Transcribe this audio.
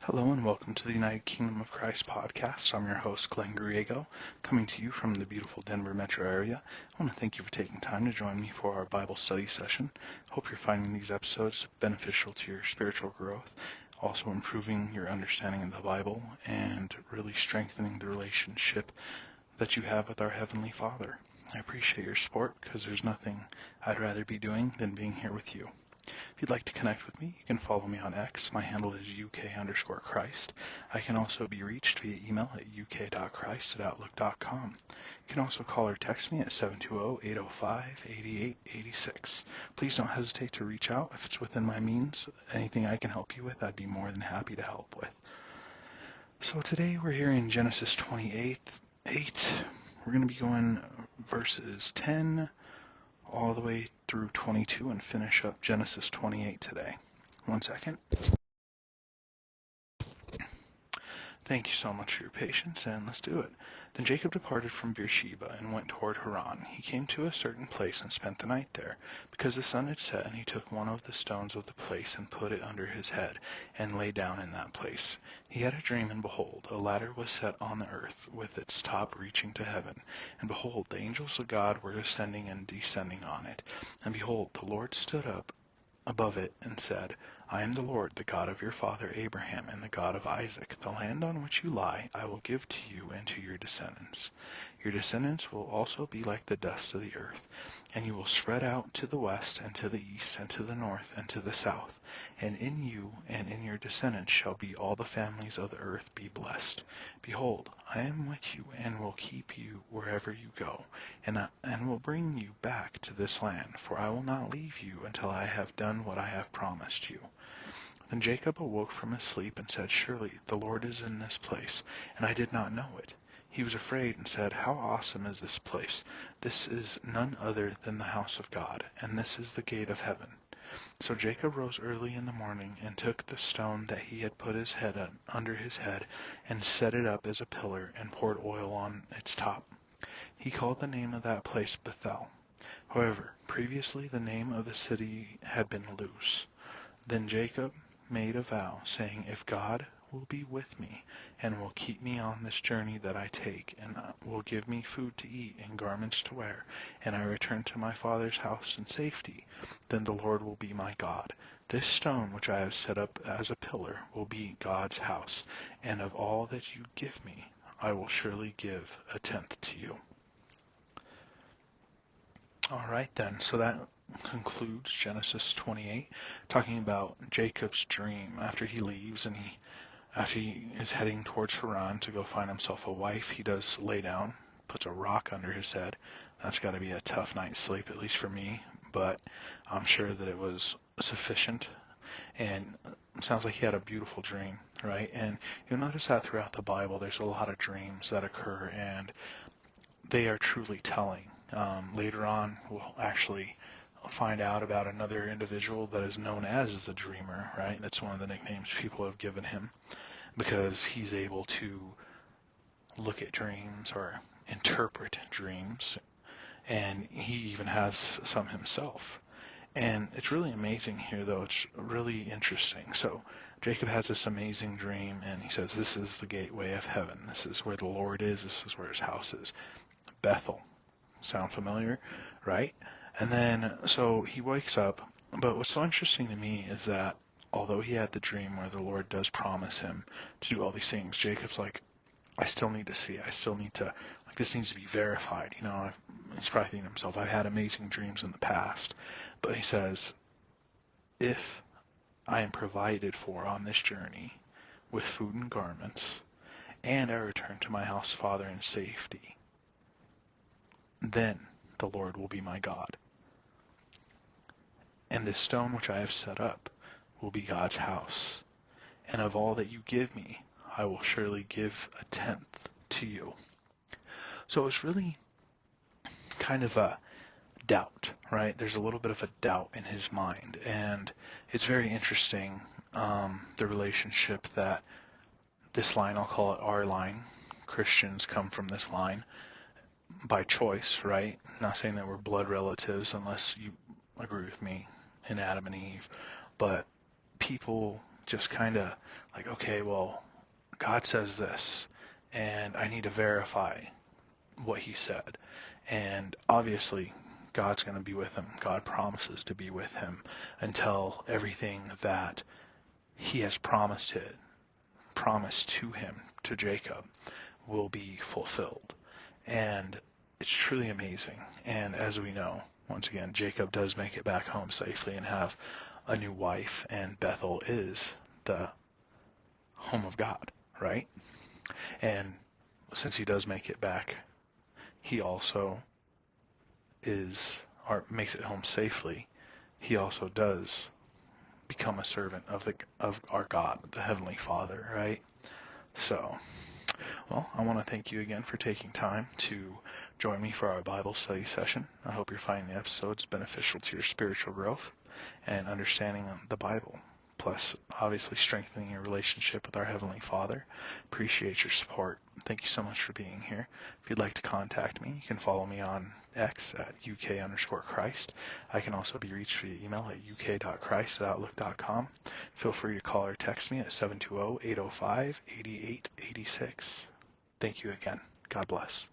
Hello and welcome to the United Kingdom of Christ podcast. I'm your host, Glenn Griego, coming to you from the beautiful Denver metro area. I want to thank you for taking time to join me for our Bible study session. Hope you're finding these episodes beneficial to your spiritual growth, also improving your understanding of the Bible, and really strengthening the relationship that you have with our Heavenly Father. I appreciate your support because there's nothing I'd rather be doing than being here with you. If you'd like to connect with me, you can follow me on X. My handle is UK_Christ. I can also be reached via email at uk.christ@outlook.com. You can also call or text me at 720-805-8886. Please don't hesitate to reach out if it's within my means. Anything I can help you with, I'd be more than happy to help with. So today we're here in Genesis 28. We're going to be going verses 10 all the way through 22 and finish up Genesis 28 today. One second. Thank you so much for your patience, and let's do it. Then Jacob departed from Beersheba and went toward Haran. He came to a certain place and spent the night there, because the sun had set, and he took one of the stones of the place and put it under his head, and lay down in that place. He had a dream, and behold, a ladder was set on the earth, with its top reaching to heaven. And behold, the angels of God were ascending and descending on it. And behold, the Lord stood up above it and said, I am the Lord, the God of your father Abraham, and the God of Isaac. The land on which you lie I will give to you and to your descendants. Your descendants will also be like the dust of the earth, and you will spread out to the west and to the east and to the north and to the south. And in you and in your descendants shall be all the families of the earth be blessed. Behold, I am with you and will keep you wherever you go, and will bring you back to this land, for I will not leave you until I have done what I have promised you. Then Jacob awoke from his sleep and said, Surely the Lord is in this place, and I did not know it. He was afraid and said, How awesome is this place! This is none other than the house of God, and this is the gate of heaven. So Jacob rose early in the morning and took the stone that he had put under his head and set it up as a pillar and poured oil on its top. He called the name of that place Bethel. However, previously the name of the city had been Luz. Then Jacob made a vow, saying, If God will be with me and will keep me on this journey that I take, and will give me food to eat and garments to wear, and I return to my father's house in safety, then the Lord will be my God. This stone which I have set up as a pillar will be God's house, and of all that you give me, I will surely give a tenth to you. All right then, so that concludes Genesis 28, talking about Jacob's dream after he leaves and after he is heading towards Haran to go find himself a wife. He does lay down, puts a rock under his head. That's got to be a tough night's sleep, at least for me, but I'm sure that it was sufficient. And it sounds like he had a beautiful dream, right? And you'll notice that throughout the Bible, there's a lot of dreams that occur, and they are truly telling. Later on, we'll actually find out about another individual that is known as the dreamer, right? That's one of the nicknames people have given him because he's able to look at dreams or interpret dreams, and he even has some himself. And it's really amazing here, though. It's really interesting. So Jacob has this amazing dream, and he says, this is the gateway of heaven. This is where the Lord is. This is where his house is. Bethel. Sound familiar, right? And then, so he wakes up, but what's so interesting to me is that although he had the dream where the Lord does promise him to do all these things, Jacob's like, I still need to see. I still need to, like, this needs to be verified. You know, he's probably thinking to himself, I've had amazing dreams in the past. But he says, if I am provided for on this journey with food and garments, and I return to my house father in safety, then the Lord will be my God. And this stone which I have set up will be God's house. And of all that you give me, I will surely give a tenth to you. So it's really kind of a doubt, right? There's a little bit of a doubt in his mind. And it's very interesting, the relationship that this line, I'll call it our line, Christians come from this line by choice, right? Not saying that we're blood relatives unless you agree with me in Adam and Eve, but people just kind of like, okay, well, God says this, and I need to verify what he said. And obviously, God's going to be with him. God promises to be with him until everything that he has promised to him, to Jacob, will be fulfilled. And it's truly amazing. And as we know, once again, Jacob does make it back home safely and have a new wife, and Bethel is the home of God, right? And since he does make it back, he also makes it home safely. He also does become a servant of our God, the Heavenly Father, right? So, well, I want to thank you again for taking time to join me for our Bible study session. I hope you're finding the episodes beneficial to your spiritual growth and understanding the Bible. Plus, obviously, strengthening your relationship with our Heavenly Father. Appreciate your support. Thank you so much for being here. If you'd like to contact me, you can follow me on X at UK_Christ. I can also be reached via email at uk.christ@outlook.com. Feel free to call or text me at 720-805-8886. Thank you again. God bless.